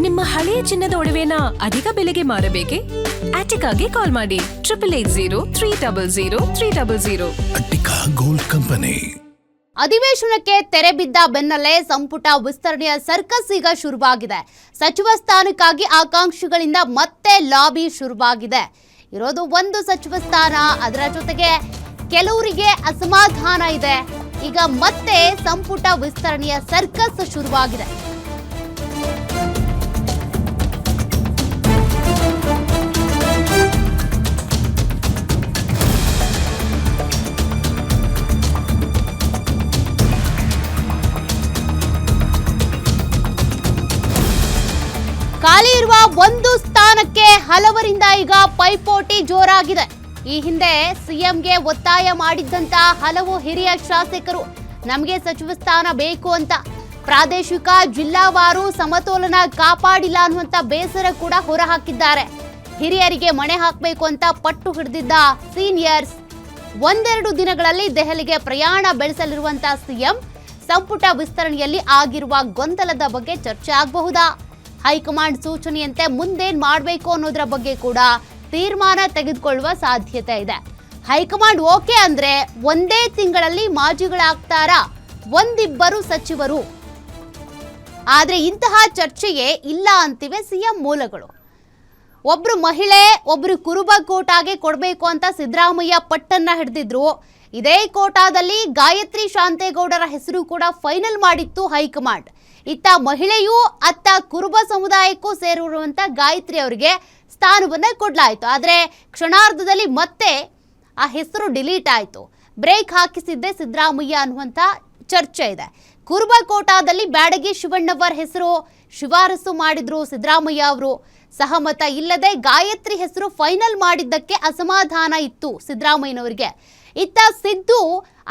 ನಿಮ್ಮ ಹಳೆಯ ಚಿನ್ನದ ಒಡವೆನ ಅಧಿಕ ಬೆಲೆಗೆ ಮಾರಬೇಕೆ? ಆಟಿಕಾಗೆ ಕಾಲ್ ಮಾಡಿ 8880 ಅಟ್ಟಿಕಾ ಗೋಲ್ಡ್ ಕಂಪನಿ. ಅಧಿವೇಶನಕ್ಕೆ ತೆರೆ ಬಿದ್ದ ಬೆನ್ನಲ್ಲೇ ಸಂಪುಟ ವಿಸ್ತರಣೆಯ ಸರ್ಕಸ್ ಈಗ ಶುರುವಾಗಿದೆ. ಸಚಿವ ಸ್ಥಾನಕ್ಕಾಗಿ ಆಕಾಂಕ್ಷಿಗಳಿಂದ ಮತ್ತೆ ಲಾಬಿ ಶುರುವಾಗಿದೆ. ಇರೋದು ಒಂದು ಸಚಿವ ಸ್ಥಾನ, ಅದರ ಜೊತೆಗೆ ಕೆಲವರಿಗೆ ಅಸಮಾಧಾನ ಇದೆ. ಈಗ ಮತ್ತೆ ಸಂಪುಟ ವಿಸ್ತರಣೆಯ ಸರ್ಕಸ್ ಶುರುವಾಗಿದೆ. ಖಾಲಿ ಇರುವ ಒಂದು ಸ್ಥಾನಕ್ಕೆ ಹಲವರಿಂದ ಈಗ ಪೈಪೋಟಿ ಜೋರಾಗಿದೆ. ಈ ಹಿಂದೆ ಸಿಎಂಗೆ ಒತ್ತಾಯ ಮಾಡಿದ್ದಂತ ಹಲವು ಹಿರಿಯ ಶಾಸಕರು ನಮಗೆ ಸಚಿವ ಸ್ಥಾನ ಬೇಕು ಅಂತ, ಪ್ರಾದೇಶಿಕ ಜಿಲ್ಲಾವಾರು ಸಮತೋಲನ ಕಾಪಾಡಿಲ್ಲ ಅನ್ನುವಂತ ಬೇಸರ ಕೂಡ ಹೊರಹಾಕಿದ್ದಾರೆ. ಹಿರಿಯರಿಗೆ ಮಣೆ ಹಾಕಬೇಕು ಅಂತ ಪಟ್ಟು ಹಿಡಿದಿದ್ದ ಸೀನಿಯರ್ಸ್ ಒಂದೆರಡು ದಿನಗಳಲ್ಲಿ ದೆಹಲಿಗೆ ಪ್ರಯಾಣ ಬೆಳೆಸಲಿರುವಂತ ಸಿಎಂ ಸಂಪುಟ ವಿಸ್ತರಣೆಯಲ್ಲಿ ಆಗಿರುವ ಗೊಂದಲದ ಬಗ್ಗೆ ಚರ್ಚೆ ಆಗಬಹುದಾ? ಹೈಕಮಾಂಡ್ ಸೂಚನೆಯಂತೆ ಮುಂದೇನ್ ಮಾಡಬೇಕು ಅನ್ನೋದ್ರ ಬಗ್ಗೆ ಕೂಡ ತೀರ್ಮಾನ ತೆಗೆದುಕೊಳ್ಳುವ ಸಾಧ್ಯತೆ ಇದೆ. ಹೈಕಮಾಂಡ್ ಓಕೆ ಅಂದ್ರೆ ಒಂದೇ ತಿಂಗಳಲ್ಲಿ ಮಾಜಿಗಳಾಗ್ತಾರಾ ಒಂದಿಬ್ಬರು ಸಚಿವರು? ಆದ್ರೆ ಇಂತಹ ಚರ್ಚೆಯೇ ಇಲ್ಲ ಅಂತಿವೆ ಸಿಎಂ ಮೂಲಗಳು. ಒಬ್ರು ಮಹಿಳೆ ಒಬ್ರು ಕುರುಬ ಕೋಟಾಗೆ ಕೊಡಬೇಕು ಅಂತ ಸಿದ್ದರಾಮಯ್ಯ ಪಟ್ಟನ್ನ ಹಿಡಿದಿದ್ರು. ಇದೇ ಕೋಟಾದಲ್ಲಿ ಗಾಯತ್ರಿ ಶಾಂತೇಗೌಡರ ಹೆಸರು ಕೂಡ ಫೈನಲ್ ಮಾಡಿತ್ತು ಹೈಕಮಾಂಡ್. ಇತ್ತ ಮಹಿಳೆಯೂ ಅತ್ತ ಕುರುಬ ಸಮುದಾಯಕ್ಕೂ ಸೇರಿರುವಂತ ಗಾಯತ್ರಿ ಅವರಿಗೆ ಸ್ಥಾನವನ್ನ ಕೊಡಲಾಯಿತು. ಆದರೆ ಕ್ಷಣಾರ್ಧದಲ್ಲಿ ಮತ್ತೆ ಆ ಹೆಸರು ಡಿಲೀಟ್ ಆಯಿತು. ಬ್ರೇಕ್ ಹಾಕಿಸಿದ್ದೆ ಸಿದ್ದರಾಮಯ್ಯ ಅನ್ನುವಂಥ ಚರ್ಚೆ ಇದೆ. ಕುರುಬ ಕೋಟಾದಲ್ಲಿ ಬ್ಯಾಡಗಿ ಶಿವಣ್ಣವರ ಹೆಸರು ಶಿಫಾರಸು ಮಾಡಿದ್ರು ಸಿದ್ದರಾಮಯ್ಯ ಅವರು. ಸಹಮತ ಇಲ್ಲದೆ ಗಾಯತ್ರಿ ಹೆಸರು ಫೈನಲ್ ಮಾಡಿದ್ದಕ್ಕೆ ಅಸಮಾಧಾನ ಇತ್ತು ಸಿದ್ದರಾಮಯ್ಯನವರಿಗೆ. ಇತ್ತ ಸಿದ್ದು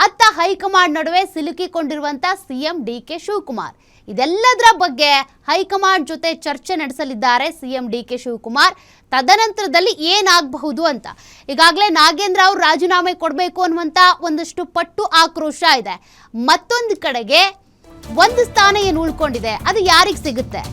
ಅತ್ತ ಹೈಕಮಾಂಡ್ ನಡುವೆ ಸಿಲುಕಿಕೊಂಡಿರುವಂತ ಸಿಎಂ ಡಿಕೆ ಶಿವಕುಮಾರ್. ಇದೆಲ್ಲದರ ಬಗ್ಗೆ ಹೈಕಮಾಂಡ್ ಜೊತೆ ಚರ್ಚೆ ನಡೆಸಲಿದ್ದಾರೆ ಸಿಎಂ ಡಿಕೆ ಶಿವಕುಮಾರ್. ತದನಂತರದಲ್ಲಿ ಏನಾಗಬಹುದು ಅಂತ ಈಗಾಗಲೇ ನಾಗೇಂದ್ರ ಅವರು ರಾಜೀನಾಮೆ ಕೊಡಬೇಕು ಅನ್ನುವಂಥ ಒಂದಷ್ಟು ಪಟ್ಟು ಆಕ್ರೋಶ ಇದೆ. ಮತ್ತೊಂದು ಕಡೆಗೆ ಒಂದು ಸ್ಥಾನ ಏನು ಉಳ್ಕೊಂಡಿದೆ, ಅದು ಯಾರಿಗೆ ಸಿಗುತ್ತೆ?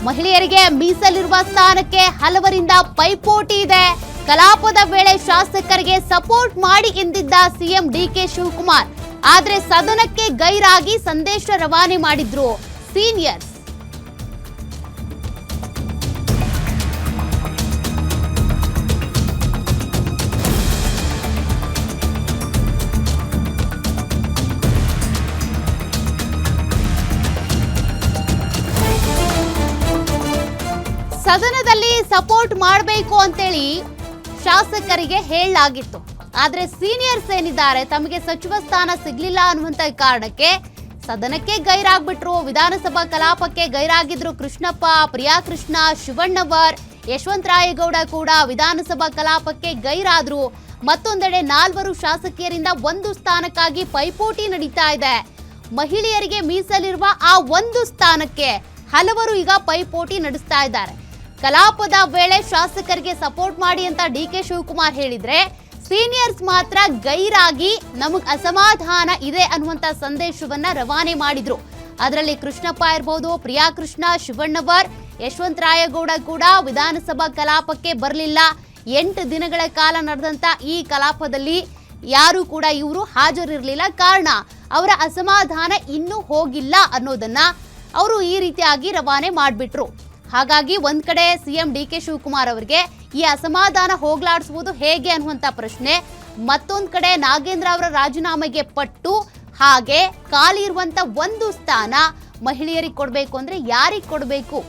ಮಹಿಳೆಯರಿಗೆ ಮೀಸಲಿರುವ ಸ್ಥಾನಕ್ಕೆ ಹಲವರಿಂದ ಪೈಪೋಟಿ ಇದೆ. ಕಲಾಪದ ವೇಳೆ ಶಾಸಕರಿಗೆ ಸಪೋರ್ಟ್ ಮಾಡಿ ಎಂದಿದ್ದ ಸಿಎಂ ಡಿಕೆ ಶಿವಕುಮಾರ್, ಆದ್ರೆ ಸದನಕ್ಕೆ ಗೈರಾಗಿ ಸಂದೇಶ ರವಾನೆ ಮಾಡಿದ್ರು ಸೀನಿಯರ್ಸ್. ಸದನದಲ್ಲಿ ಸಪೋರ್ಟ್ ಮಾಡಬೇಕು ಅಂತೇಳಿ ಶಾಸಕರಿಗೆ ಹೇಳಲಾಗಿತ್ತು. ಆದ್ರೆ ಸೀನಿಯರ್ಸ್ ಏನಿದ್ದಾರೆ ತಮಗೆ ಸಚಿವ ಸ್ಥಾನ ಸಿಗ್ಲಿಲ್ಲ ಅನ್ನುವಂತ ಕಾರಣಕ್ಕೆ ಸದನಕ್ಕೆ ಗೈರಾಗ್ಬಿಟ್ರು. ವಿಧಾನಸಭಾ ಕಲಾಪಕ್ಕೆ ಗೈರಾಗಿದ್ರು ಕೃಷ್ಣಪ್ಪ, ಪ್ರಿಯಾಕೃಷ್ಣ, ಶಿವಣ್ಣವರ್, ಯಶವಂತರಾಯಗೌಡ ಕೂಡ ವಿಧಾನಸಭಾ ಕಲಾಪಕ್ಕೆ ಗೈರಾದ್ರು. ಮತ್ತೊಂದೆಡೆ 4 ಶಾಸಕಿಯರಿಂದ ಒಂದು ಸ್ಥಾನಕ್ಕಾಗಿ ಪೈಪೋಟಿ ನಡೀತಾ ಇದೆ. ಮಹಿಳೆಯರಿಗೆ ಮೀಸಲಿರುವ ಆ ಒಂದು ಸ್ಥಾನಕ್ಕೆ ಹಲವರು ಈಗ ಪೈಪೋಟಿ ನಡೆಸ್ತಾ ಇದ್ದಾರೆ. ಕಲಾಪದ ವೇಳೆ ಶಾಸಕರಿಗೆ ಸಪೋರ್ಟ್ ಮಾಡಿ ಅಂತ ಡಿಕೆ ಶಿವಕುಮಾರ್ ಹೇಳಿದ್ರೆ, ಸೀನಿಯರ್ಸ್ ಮಾತ್ರ ಗೈರಾಗಿ ನಮಗ್ ಅಸಮಾಧಾನ ಇದೆ ಅನ್ನುವಂತ ಸಂದೇಶವನ್ನ ರವಾನೆ ಮಾಡಿದ್ರು. ಅದರಲ್ಲಿ ಕೃಷ್ಣಪ್ಪ ಇರಬಹುದು, ಪ್ರಿಯಾಕೃಷ್ಣ, ಶಿವಣ್ಣವರ್, ಯಶವಂತರಾಯಗೌಡ ಕೂಡ ವಿಧಾನಸಭಾ ಕಲಾಪಕ್ಕೆ ಬರಲಿಲ್ಲ. 8 ದಿನಗಳ ಕಾಲ ನಡೆದಂತ ಈ ಕಲಾಪದಲ್ಲಿ ಯಾರು ಕೂಡ ಇವರು ಹಾಜರಿರಲಿಲ್ಲ. ಕಾರಣ ಅವರ ಅಸಮಾಧಾನ ಇನ್ನೂ ಹೋಗಿಲ್ಲ ಅನ್ನೋದನ್ನ ಅವರು ಈ ರೀತಿಯಾಗಿ ರವಾನೆ ಮಾಡಿಬಿಟ್ರು. ಹಾಗಾಗಿ ಒಂದ್ ಕಡೆ ಸಿಎಂ ಡಿಕೆ ಶಿವಕುಮಾರ್ ಅವರಿಗೆ ಈ ಅಸಮಾಧಾನ ಹೋಗ್ಲಾಡಿಸುವುದು ಹೇಗೆ ಅನ್ನುವಂತ ಪ್ರಶ್ನೆ, ಮತ್ತೊಂದ್ ಕಡೆ ನಾಗೇಂದ್ರ ಅವರ ರಾಜೀನಾಮೆಗೆ ಪಟ್ಟು ಹಾಗೆ ಖಾಲಿ ಇರುವಂತ ಒಂದು ಸ್ಥಾನ ಮಹಿಳೆಯರಿಗೆ ಕೊಡಬೇಕು ಅಂದ್ರೆ ಯಾರಿಗೆ ಕೊಡಬೇಕು?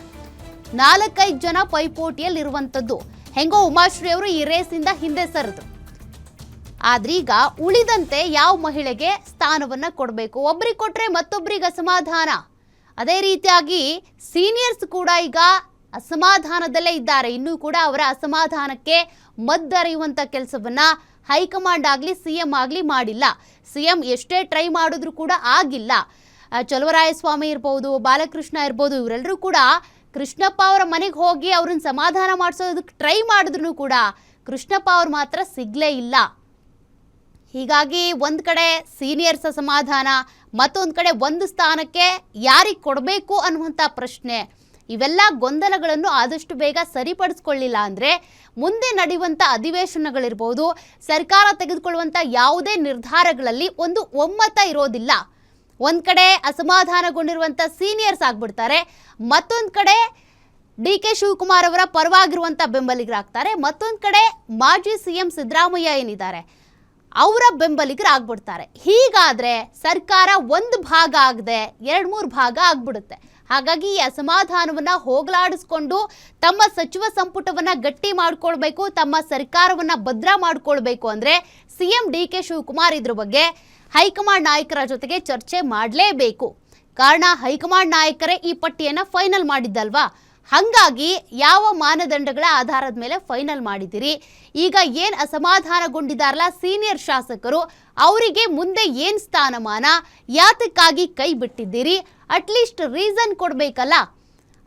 4-5 ಜನ ಪೈಪೋಟಿಯಲ್ಲಿ ಇರುವಂತದ್ದು. ಹೆಂಗೋ ಉಮಾಶ್ರೀ ಅವರು ಈ ರೇಸಿಂದ ಹಿಂದೆ ಸರಿದ್ರು. ಆದ್ರೀಗ ಉಳಿದಂತೆ ಯಾವ ಮಹಿಳೆಗೆ ಸ್ಥಾನವನ್ನ ಕೊಡಬೇಕು? ಒಬ್ರಿಗೆ ಕೊಟ್ರೆ ಮತ್ತೊಬ್ಬರಿಗೆ ಅಸಮಾಧಾನ. ಅದೇ ರೀತಿಯಾಗಿ ಸೀನಿಯರ್ಸ್ ಕೂಡ ಈಗ ಅಸಮಾಧಾನದಲ್ಲೇ ಇದ್ದಾರೆ. ಇನ್ನೂ ಕೂಡ ಅವರ ಅಸಮಾಧಾನಕ್ಕೆ ಮದ್ದರೆಯುವಂತ ಕೆಲಸವನ್ನ ಹೈಕಮಾಂಡ್ ಆಗಲಿ ಸಿಎಂ ಆಗಲಿ ಮಾಡಿಲ್ಲ. ಸಿಎಂ ಎಷ್ಟೇ ಟ್ರೈ ಮಾಡಿದ್ರು ಕೂಡ ಆಗಿಲ್ಲ. ಚಲುವರಾಯಸ್ವಾಮಿ ಇರ್ಬೋದು, ಬಾಲಕೃಷ್ಣ ಇರ್ಬೋದು, ಇವರೆಲ್ಲರೂ ಕೂಡ ಕೃಷ್ಣಪ್ಪ ಅವರ ಮನೆಗೆ ಹೋಗಿ ಅವ್ರನ್ನ ಸಮಾಧಾನ ಮಾಡಿಸೋದಕ್ಕೆ ಟ್ರೈ ಮಾಡಿದ್ರು ಕೂಡ ಕೃಷ್ಣಪ್ಪ ಅವ್ರು ಮಾತ್ರ ಸಿಗ್ಲೇ ಇಲ್ಲ. ಹೀಗಾಗಿ ಒಂದು ಕಡೆ ಸೀನಿಯರ್ಸ್ ಅಸಮಾಧಾನ, ಮತ್ತೊಂದು ಕಡೆ ಒಂದು ಸ್ಥಾನಕ್ಕೆ ಯಾರಿಗೆ ಕೊಡಬೇಕು ಅನ್ನುವಂಥ ಪ್ರಶ್ನೆ. ಇವೆಲ್ಲ ಗೊಂದಲಗಳನ್ನು ಆದಷ್ಟು ಬೇಗ ಸರಿಪಡಿಸ್ಕೊಳ್ಳಿಲ್ಲ ಅಂದರೆ ಮುಂದೆ ನಡೆಯುವಂಥ ಅಧಿವೇಶನಗಳಿರ್ಬೋದು, ಸರ್ಕಾರ ತೆಗೆದುಕೊಳ್ಳುವಂಥ ಯಾವುದೇ ನಿರ್ಧಾರಗಳಲ್ಲಿ ಒಂದು ಒಮ್ಮತ ಇರೋದಿಲ್ಲ. ಒಂದು ಕಡೆ ಅಸಮಾಧಾನಗೊಂಡಿರುವಂಥ ಸೀನಿಯರ್ಸ್ ಆಗ್ಬಿಡ್ತಾರೆ, ಮತ್ತೊಂದು ಕಡೆ DK ಶಿವಕುಮಾರ್ ಅವರ ಪರವಾಗಿರುವಂಥ ಬೆಂಬಲಿಗರಾಗ್ತಾರೆ, ಮತ್ತೊಂದು ಕಡೆ ಮಾಜಿ CM ಸಿದ್ದರಾಮಯ್ಯ ಏನಿದ್ದಾರೆ ಅವರ ಬೆಂಬಲಿಗರಾಗ್ಬಿಡ್ತಾರೆ. ಹೀಗಾದರೆ ಸರ್ಕಾರ ಒಂದು ಭಾಗ ಆಗದೆ 2-3 ಭಾಗ ಆಗ್ಬಿಡುತ್ತೆ. ಹಾಗಾಗಿ ಈ ಅಸಮಾಧಾನವನ್ನು ಹೋಗಲಾಡಿಸ್ಕೊಂಡು ತಮ್ಮ ಸಚಿವ ಸಂಪುಟವನ್ನು ಗಟ್ಟಿ ಮಾಡ್ಕೊಳ್ಬೇಕು, ತಮ್ಮ ಸರ್ಕಾರವನ್ನು ಭದ್ರ ಮಾಡ್ಕೊಳ್ಬೇಕು ಅಂದರೆ CM DK ಶಿವಕುಮಾರ್ ಇದ್ರ ಬಗ್ಗೆ ಹೈಕಮಾಂಡ್ ನಾಯಕರ ಜೊತೆಗೆ ಚರ್ಚೆ ಮಾಡಲೇಬೇಕು. ಕಾರಣ ಹೈಕಮಾಂಡ್ ನಾಯಕರೇ ಈ ಪಟ್ಟಿಯನ್ನು ಫೈನಲ್ ಮಾಡಿದ್ದಲ್ವಾ. ಹಾಗಾಗಿ ಯಾವ ಮಾನದಂಡಗಳ ಆಧಾರದ ಮೇಲೆ ಫೈನಲ್ ಮಾಡಿದ್ದೀರಿ, ಈಗ ಏನು ಅಸಮಾಧಾನಗೊಂಡಿದ್ದಾರಲ್ಲ ಸೀನಿಯರ್ ಶಾಸಕರು, ಅವರಿಗೆ ಮುಂದೆ ಏನು ಸ್ಥಾನಮಾನ, ಯಾತಕ್ಕಾಗಿ ಕೈ ಬಿಟ್ಟಿದ್ದೀರಿ, ಅಟ್ಲೀಸ್ಟ್ ರೀಸನ್ ಕೊಡಬೇಕಲ್ಲ,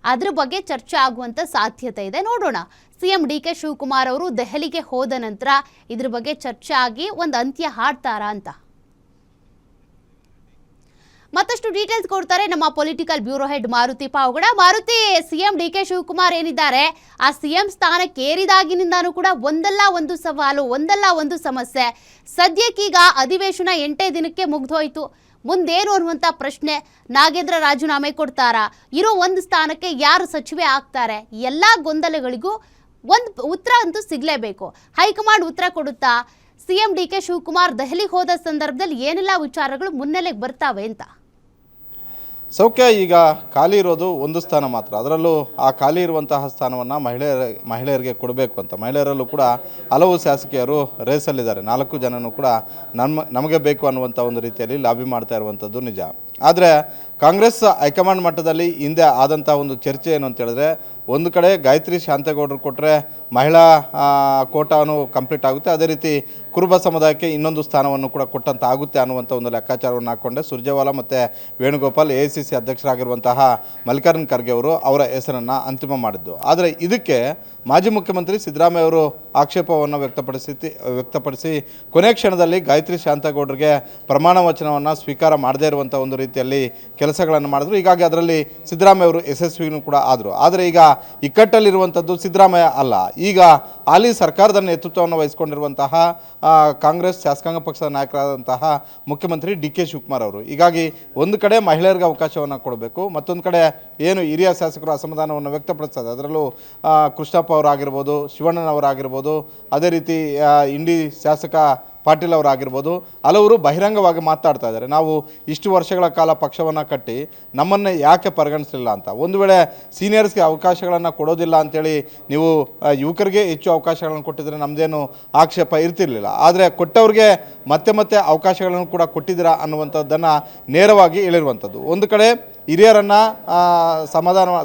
ಅದ್ರ ಬಗ್ಗೆ ಚರ್ಚೆ ಆಗುವಂಥ ಸಾಧ್ಯತೆ ಇದೆ. ನೋಡೋಣ, CM DK ಶಿವಕುಮಾರ್ ಅವರು ದೆಹಲಿಗೆ ಹೋದ ನಂತರ ಇದ್ರ ಬಗ್ಗೆ ಚರ್ಚೆ ಆಗಿ ಒಂದು ಅಂತ್ಯ ಹಾಡ್ತಾರಾ ಅಂತ. ಮತ್ತಷ್ಟು ಡೀಟೇಲ್ಸ್ ಕೊಡ್ತಾರೆ ನಮ್ಮ political bureau head Maruti Pavagada. Maruti, CM DK Shivakumar ಏನಿದ್ದಾರೆ ಆ CM ಸ್ಥಾನಕ್ಕೆ ಏರಿದಾಗಿನಿಂದಾನೂ ಕೂಡ ಒಂದಲ್ಲ ಒಂದು ಸವಾಲು, ಒಂದಲ್ಲ ಒಂದು ಸಮಸ್ಯೆ. ಸದ್ಯಕ್ಕೀಗ ಅಧಿವೇಶನ 8 ದಿನಕ್ಕೆ ಮುಗ್ದೋಯ್ತು. ಮುಂದೇನು ಅನ್ನುವಂಥ ಪ್ರಶ್ನೆ, ನಾಗೇಂದ್ರ ರಾಜೀನಾಮೆ ಕೊಡ್ತಾರಾ, ಇರೋ ಒಂದು ಸ್ಥಾನಕ್ಕೆ ಯಾರು ಸಚಿವೆ ಆಗ್ತಾರೆ, ಎಲ್ಲ ಗೊಂದಲಗಳಿಗೂ ಒಂದು ಉತ್ತರ ಅಂತೂ ಸಿಗಲೇಬೇಕು. ಹೈಕಮಾಂಡ್ ಉತ್ತರ ಕೊಡುತ್ತಾ, CM DK ಶಿವಕುಮಾರ್ ದೆಹಲಿಗೆ ಹೋದ ಸಂದರ್ಭದಲ್ಲಿ ಏನೆಲ್ಲ ವಿಚಾರಗಳು ಮುನ್ನೆಲೆಗೆ ಬರ್ತಾವೆ ಅಂತ? ಸೌಖ್ಯ, ಈಗ ಖಾಲಿ ಇರೋದು ಒಂದು ಸ್ಥಾನ ಮಾತ್ರ. ಅದರಲ್ಲೂ ಆ ಖಾಲಿ ಇರುವಂತಹ ಸ್ಥಾನವನ್ನು ಮಹಿಳೆಯರಿಗೆ ಕೊಡಬೇಕು ಅಂತ ಮಹಿಳೆಯರಲ್ಲೂ ಕೂಡ ಹಲವು ಶಾಸಕಿಯರು ರೇಸಲ್ಲಿದ್ದಾರೆ. 4 ಜನನೂ ಕೂಡ ನಮಗೆ ಬೇಕು ಅನ್ನುವಂಥ ಒಂದು ರೀತಿಯಲ್ಲಿ ಲಾಬಿ ಮಾಡ್ತಾ ಇರುವಂಥದ್ದು ನಿಜ. ಆದರೆ ಕಾಂಗ್ರೆಸ್ ಹೈಕಮಾಂಡ್ ಮಟ್ಟದಲ್ಲಿ ಹಿಂದೆ ಆದಂಥ ಒಂದು ಚರ್ಚೆ ಏನು ಅಂತ ಹೇಳಿದ್ರೆ, ಒಂದು ಕಡೆ ಗಾಯತ್ರಿ ಶಾಂತೇಗೌಡರು ಕೊಟ್ಟರೆ ಮಹಿಳಾ ಕೋಟಾನು ಕಂಪ್ಲೀಟ್ ಆಗುತ್ತೆ, ಅದೇ ರೀತಿ ಕುರುಬ ಸಮುದಾಯಕ್ಕೆ ಇನ್ನೊಂದು ಸ್ಥಾನವನ್ನು ಕೂಡ ಕೊಟ್ಟಂತ ಆಗುತ್ತೆ ಅನ್ನುವಂಥ ಒಂದು ಲೆಕ್ಕಾಚಾರವನ್ನು ಹಾಕ್ಕೊಂಡೆ ಸುರ್ಜೇವಾಲಾ ಮತ್ತು ವೇಣುಗೋಪಾಲ್ AICC ಅಧ್ಯಕ್ಷರಾಗಿರುವಂತಹ ಮಲ್ಲಿಕಾರ್ಜುನ ಖರ್ಗೆ ಅವರು ಅವರ ಹೆಸರನ್ನು ಅಂತಿಮ ಮಾಡಿದ್ದು. ಆದರೆ ಇದಕ್ಕೆ ಮಾಜಿ ಮುಖ್ಯಮಂತ್ರಿ ಸಿದ್ದರಾಮಯ್ಯ ಅವರು ಆಕ್ಷೇಪವನ್ನು ವ್ಯಕ್ತಪಡಿಸಿ ಕೊನೆ ಕ್ಷಣದಲ್ಲಿ ಗಾಯತ್ರಿ ಶಾಂತೇಗೌಡರಿಗೆ ಪ್ರಮಾಣ ವಚನವನ್ನು ಸ್ವೀಕಾರ ಮಾಡದೇ ಇರುವಂಥ ಒಂದು ರೀತಿಯಲ್ಲಿ ಕೆಲಸಗಳನ್ನು ಮಾಡಿದ್ರು. ಹೀಗಾಗಿ ಅದರಲ್ಲಿ ಸಿದ್ದರಾಮಯ್ಯ ಅವರು ಯಶಸ್ವಿನೂ ಕೂಡ ಆದರು. ಆದರೆ ಈಗ ಇಕ್ಕಟ್ಟಲ್ಲಿರುವಂಥದ್ದು ಸಿದ್ದರಾಮಯ್ಯ ಅಲ್ಲ, ಈಗ ಹಾಲಿ ಸರ್ಕಾರದ ನೇತೃತ್ವವನ್ನು ವಹಿಸಿಕೊಂಡಿರುವಂತಹ ಕಾಂಗ್ರೆಸ್ ಶಾಸಕಾಂಗ ಪಕ್ಷದ ನಾಯಕರಾದಂತಹ ಮುಖ್ಯಮಂತ್ರಿ DK ಶಿವಕುಮಾರ್ ಅವರು. ಹೀಗಾಗಿ ಒಂದು ಕಡೆ ಮಹಿಳೆಯರಿಗೆ ಅವಕಾಶವನ್ನು ಕೊಡಬೇಕು, ಮತ್ತೊಂದು ಕಡೆ ಏನು ಹಿರಿಯ ಶಾಸಕರು ಅಸಮಾಧಾನವನ್ನು ವ್ಯಕ್ತಪಡಿಸ್ತಾರೆ, ಅದರಲ್ಲೂ ಕೃಷ್ಣಪ್ಪ ಅವರಾಗಿರ್ಬೋದು, ಶಿವಣ್ಣನವರಾಗಿರ್ಬೋದು, ಅದೇ ರೀತಿ ಇಂಡಿ ಶಾಸಕ ಪಾಟೀಲ್ ಅವರಾಗಿರ್ಬೋದು, ಹಲವರು ಬಹಿರಂಗವಾಗಿ ಮಾತಾಡ್ತಾ ಇದ್ದಾರೆ. ನಾವು ಇಷ್ಟು ವರ್ಷಗಳ ಕಾಲ ಪಕ್ಷವನ್ನು ಕಟ್ಟಿ ನಮ್ಮನ್ನು ಯಾಕೆ ಪರಿಗಣಿಸಲಿಲ್ಲ ಅಂತ. ಒಂದು ವೇಳೆ ಸೀನಿಯರ್ಸ್ಗೆ ಅವಕಾಶಗಳನ್ನು ಕೊಡೋದಿಲ್ಲ ಅಂಥೇಳಿ ನೀವು ಯುವಕರಿಗೆ ಹೆಚ್ಚು ಅವಕಾಶಗಳನ್ನು ಕೊಟ್ಟಿದ್ರೆ ನಮ್ಮದೇನು ಆಕ್ಷೇಪ ಇರ್ತಿರ್ಲಿಲ್ಲ. ಆದರೆ ಕೊಟ್ಟವ್ರಿಗೆ ಮತ್ತೆ ಅವಕಾಶಗಳನ್ನು ಕೂಡ ಕೊಟ್ಟಿದ್ದೀರಾ ಅನ್ನುವಂಥದ್ದನ್ನು ನೇರವಾಗಿ ಹೇಳಿರುವಂಥದ್ದು. ಒಂದು ಕಡೆ ಹಿರಿಯರನ್ನು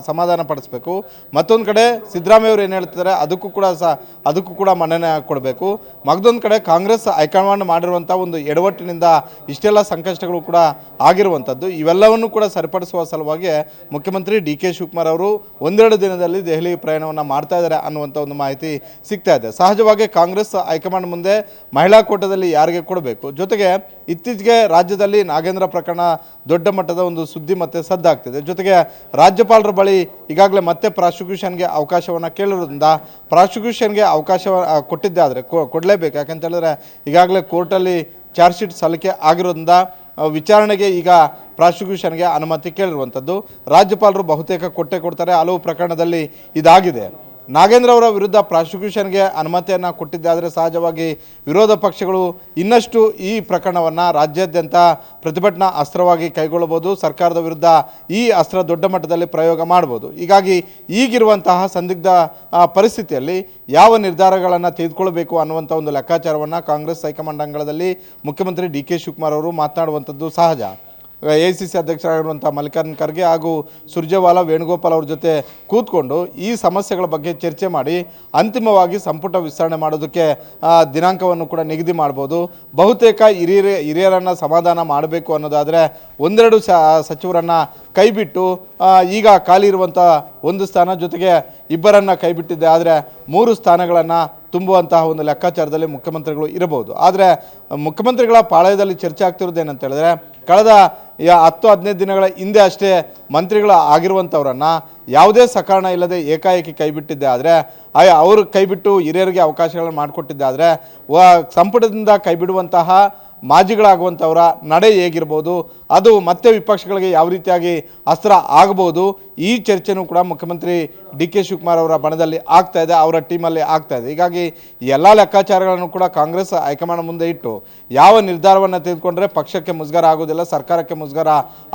ಸಮಾಧಾನ ಪಡಿಸಬೇಕು, ಮತ್ತೊಂದು ಕಡೆ ಸಿದ್ದರಾಮಯ್ಯ ಅವರು ಏನು ಹೇಳ್ತಿದ್ದಾರೆ ಅದಕ್ಕೂ ಕೂಡ ಮನ್ನಣೆ ಕೊಡಬೇಕು. ಮಗದೊಂದು ಕಡೆ ಕಾಂಗ್ರೆಸ್ ಹೈಕಮಾಂಡ್ ಮಾಡಿರುವಂಥ ಒಂದು ಎಡವಟ್ಟಿನಿಂದ ಇಷ್ಟೆಲ್ಲ ಸಂಕಷ್ಟಗಳು ಕೂಡ ಆಗಿರುವಂಥದ್ದು. ಇವೆಲ್ಲವನ್ನು ಕೂಡ ಸರಿಪಡಿಸುವ ಸಲುವಾಗಿ ಮುಖ್ಯಮಂತ್ರಿ DK ಶಿವಕುಮಾರ್ ಅವರು 1-2 ದಿನದಲ್ಲಿ ದೆಹಲಿ ಪ್ರಯಾಣವನ್ನು ಮಾಡ್ತಾ ಇದ್ದಾರೆ ಅನ್ನುವಂಥ ಒಂದು ಮಾಹಿತಿ ಸಿಗ್ತಾ ಇದೆ. ಸಹಜವಾಗಿ ಕಾಂಗ್ರೆಸ್ ಹೈಕಮಾಂಡ್ ಮುಂದೆ ಮಹಿಳಾ ಕೋಟಾದಲ್ಲಿ ಯಾರಿಗೆ ಕೊಡಬೇಕು, ಜೊತೆಗೆ ಇತ್ತೀಚೆಗೆ ರಾಜ್ಯದಲ್ಲಿ ನಾಗೇಂದ್ರ ಪ್ರಕರಣ ದೊಡ್ಡ ಮಟ್ಟದ ಒಂದು ಸುದ್ದಿ ಮತ್ತೆ ಸದ್ದಾಗ್ತಿದೆ. ಜೊತೆಗೆ ರಾಜ್ಯಪಾಲರ ಬಳಿ ಈಗಾಗಲೇ ಮತ್ತೆ ಪ್ರಾಸಿಕ್ಯೂಷನ್ಗೆ ಅವಕಾಶವನ್ನು ಕೇಳಿರೋದ್ರಿಂದ ಪ್ರಾಸಿಕ್ಯೂಷನ್ಗೆ ಅವಕಾಶ ಕೊಟ್ಟಿದ್ದೆ, ಆದರೆ ಕೊಡಲೇಬೇಕು. ಯಾಕಂತ ಹೇಳಿದ್ರೆ ಈಗಾಗಲೇ ಕೋರ್ಟಲ್ಲಿ ಚಾರ್ಜ್ ಶೀಟ್ ಸಲ್ಲಿಕೆ ಆಗಿರೋದ್ರಿಂದ ವಿಚಾರಣೆಗೆ ಈಗ ಪ್ರಾಸಿಕ್ಯೂಷನ್ಗೆ ಅನುಮತಿ ಕೇಳಿರುವಂಥದ್ದು. ರಾಜ್ಯಪಾಲರು ಬಹುತೇಕ ಕೊಡ್ತಾರೆ. ಹಲವು ಪ್ರಕರಣದಲ್ಲಿ ಇದಾಗಿದೆ. ನಾಗೇಂದ್ರ ಅವರ ವಿರುದ್ಧ ಪ್ರಾಸಿಕ್ಯೂಷನ್ಗೆ ಅನುಮತಿಯನ್ನು ಕೊಟ್ಟಿದ್ದಾದರೆ ಸಹಜವಾಗಿ ವಿರೋಧ ಪಕ್ಷಗಳು ಇನ್ನಷ್ಟು ಈ ಪ್ರಕರಣವನ್ನು ರಾಜ್ಯಾದ್ಯಂತ ಪ್ರತಿಭಟನಾ ಅಸ್ತ್ರವಾಗಿ ಕೈಗೊಳ್ಳಬಹುದು, ಸರ್ಕಾರದ ವಿರುದ್ಧ ಈ ಅಸ್ತ್ರ ದೊಡ್ಡ ಮಟ್ಟದಲ್ಲಿ ಪ್ರಯೋಗ ಮಾಡ್ಬೋದು. ಹೀಗಾಗಿ ಈಗಿರುವಂತಹ ಸಂದಿಗ್ಧ ಪರಿಸ್ಥಿತಿಯಲ್ಲಿ ಯಾವ ನಿರ್ಧಾರಗಳನ್ನು ತೆಗೆದುಕೊಳ್ಳಬೇಕು ಅನ್ನುವಂಥ ಒಂದು ಲೆಕ್ಕಾಚಾರವನ್ನು ಕಾಂಗ್ರೆಸ್ ಹೈಕಮಾಂಡ್ ಅಂಗಳದಲ್ಲಿ ಮುಖ್ಯಮಂತ್ರಿ DK ಶಿವಕುಮಾರ್ ಅವರು ಮಾತನಾಡುವಂಥದ್ದು ಸಹಜ. AICC ಅಧ್ಯಕ್ಷರಾಗಿರುವಂಥ ಮಲ್ಲಿಕಾರ್ಜುನ ಖರ್ಗೆ ಹಾಗೂ ಸುರ್ಜೇವಾಲಾ ವೇಣುಗೋಪಾಲ್ ಅವ್ರ ಜೊತೆ ಕೂತ್ಕೊಂಡು ಈ ಸಮಸ್ಯೆಗಳ ಬಗ್ಗೆ ಚರ್ಚೆ ಮಾಡಿ ಅಂತಿಮವಾಗಿ ಸಂಪುಟ ವಿಸ್ತರಣೆ ಮಾಡೋದಕ್ಕೆ ದಿನಾಂಕವನ್ನು ಕೂಡ ನಿಗದಿ ಮಾಡ್ಬೋದು. ಬಹುತೇಕ ಹಿರಿಯರನ್ನು ಸಮಾಧಾನ ಮಾಡಬೇಕು ಅನ್ನೋದಾದರೆ 1-2 ಸಚಿವರನ್ನು ಕೈಬಿಟ್ಟು ಈಗ ಖಾಲಿ ಇರುವಂಥ ಒಂದು ಸ್ಥಾನ ಜೊತೆಗೆ ಇಬ್ಬರನ್ನು ಕೈಬಿಟ್ಟಿದ್ದೆ, ಆದರೆ 3 ಸ್ಥಾನಗಳನ್ನು ತುಂಬುವಂತಹ ಒಂದು ಲೆಕ್ಕಾಚಾರದಲ್ಲಿ ಮುಖ್ಯಮಂತ್ರಿಗಳು ಇರಬಹುದು. ಆದರೆ ಮುಖ್ಯಮಂತ್ರಿಗಳ ಪಾಳಯದಲ್ಲಿ ಚರ್ಚೆ ಆಗ್ತಿರೋದು ಏನಂತ ಹೇಳಿದ್ರೆ, ಕಳೆದ 10-15 ದಿನಗಳ ಹಿಂದೆ ಅಷ್ಟೇ ಮಂತ್ರಿಗಳು ಆಗಿರುವಂಥವ್ರನ್ನು ಯಾವುದೇ ಸಕಾರಣ ಇಲ್ಲದೆ ಏಕಾಏಕಿ ಕೈಬಿಟ್ಟಿದ್ದೆ ಆದರೆ ಅವರು ಕೈಬಿಟ್ಟು ಹಿರಿಯರಿಗೆ ಅವಕಾಶಗಳನ್ನು ಮಾಡಿಕೊಟ್ಟಿದ್ದೆ ಆದರೆ ಸಂಪುಟದಿಂದ ಕೈಬಿಡುವಂತಹ ಮಾಜಿಗಳಾಗುವಂಥವರ ನಡೆ ಹೇಗಿರ್ಬೋದು, ಅದು ಮತ್ತೆ ವಿಪಕ್ಷಗಳಿಗೆ ಯಾವ ರೀತಿಯಾಗಿ ಅಸ್ತ್ರ ಆಗಬಹುದು, ಈ ಚರ್ಚೆನೂ ಕೂಡ ಮುಖ್ಯಮಂತ್ರಿ DK ಶಿವಕುಮಾರ್ ಅವರ ಬಣದಲ್ಲಿ ಆಗ್ತಾ ಇದೆ, ಅವರ ಟೀಮಲ್ಲಿ ಆಗ್ತಾ ಇದೆ. ಹೀಗಾಗಿ ಎಲ್ಲ ಲೆಕ್ಕಾಚಾರಗಳನ್ನು ಕೂಡ ಕಾಂಗ್ರೆಸ್ ಹೈಕಮಾಂಡ್ ಮುಂದೆ ಇಟ್ಟು ಯಾವ ನಿರ್ಧಾರವನ್ನು ತೆಗೆದುಕೊಂಡ್ರೆ ಪಕ್ಷಕ್ಕೆ ಮುಜುಗರ ಆಗೋದಿಲ್ಲ, ಸರ್ಕಾರಕ್ಕೆ ಮುಜುಗರ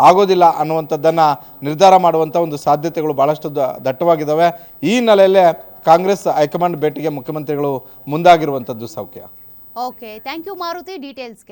ಆಗೋದಿಲ್ಲ ಅನ್ನುವಂಥದ್ದನ್ನು ನಿರ್ಧಾರ ಮಾಡುವಂಥ ಒಂದು ಸಾಧ್ಯತೆಗಳು ಭಾಳಷ್ಟು ದಟ್ಟವಾಗಿದ್ದಾವೆ. ಈ ಹಿನ್ನೆಲೆಯಲ್ಲೇ ಕಾಂಗ್ರೆಸ್ ಹೈಕಮಾಂಡ್ ಭೇಟಿಗೆ ಮುಖ್ಯಮಂತ್ರಿಗಳು ಮುಂದಾಗಿರುವಂಥದ್ದು. ಸೌಖ್ಯ. Okay, thank you Maruti ಡೀಟೇಲ್ಸ್ಗೆ.